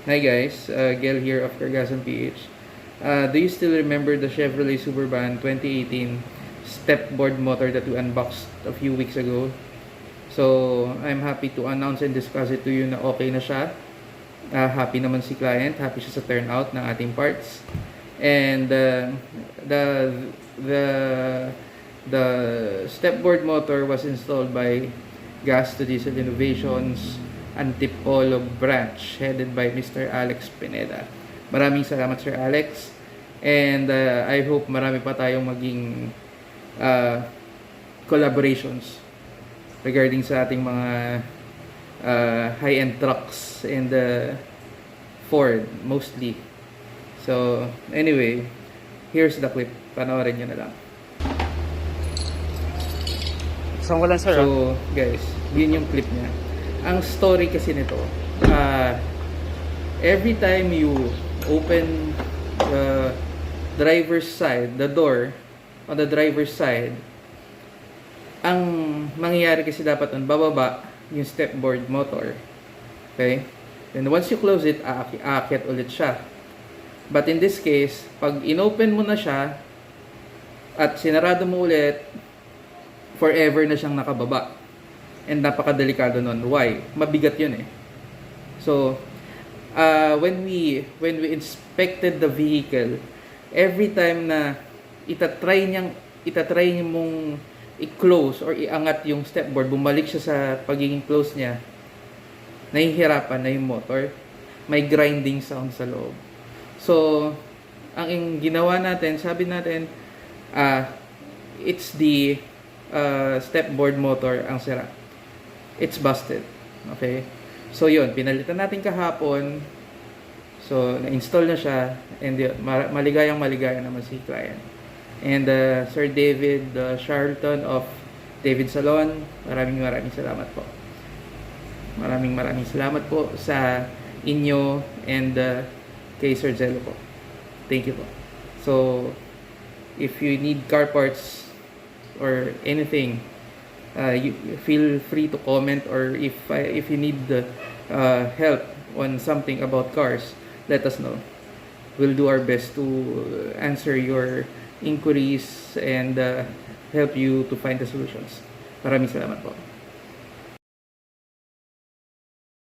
Hi guys, Gel here of Cargasan PH. Do you still remember the Chevrolet Suburban 2018 stepboard motor that we unboxed a few weeks ago? So, I'm happy to announce and discuss it to you na okay na siya. Happy naman si client, happy siya sa turnout ng ating parts. And the the the stepboard motor was installed by Gas to Diesel Innovations Antipolo branch headed by Mr. Alex Pineda. Maraming salamat Sir Alex, and I hope marami pa tayong maging collaborations regarding sa ating mga high-end trucks and Ford mostly. So anyway, here's the clip, panoorin nyo na lang. Saan wala sir? So guys, yun yung clip niya. Ang story kasi nito, every time you open the driver's side, the door on the driver's side, ang mangyayari kasi dapat bababa yung stepboard motor. Okay? Then once you close it, aakyat ulit siya. But in this case, pag inopen mo na siya at sinarado mo ulit, forever na siyang nakababa. And napakadelikado nun. Why? Mabigat yun eh. So, when we inspected the vehicle, every time na itatry mong i-close or iangat yung stepboard, bumalik siya sa pagiging close niya, nahihirapan na yung motor. May grinding sound sa loob. So, ang ginawa natin, sabi natin, it's the stepboard motor ang sira. It's busted. Okay? So, yun. Pinalitan natin kahapon. So, na-install na siya. And maligayang naman si client. And Sir David Charlton of David Salon, maraming salamat po. Maraming salamat po sa inyo and kay Sir Zello po. Thank you po. So, if you need car parts or anything, you feel free to comment, or if you need help on something about cars, let us know. We'll do our best to answer your inquiries and help you to find the solutions. Maraming salamat po.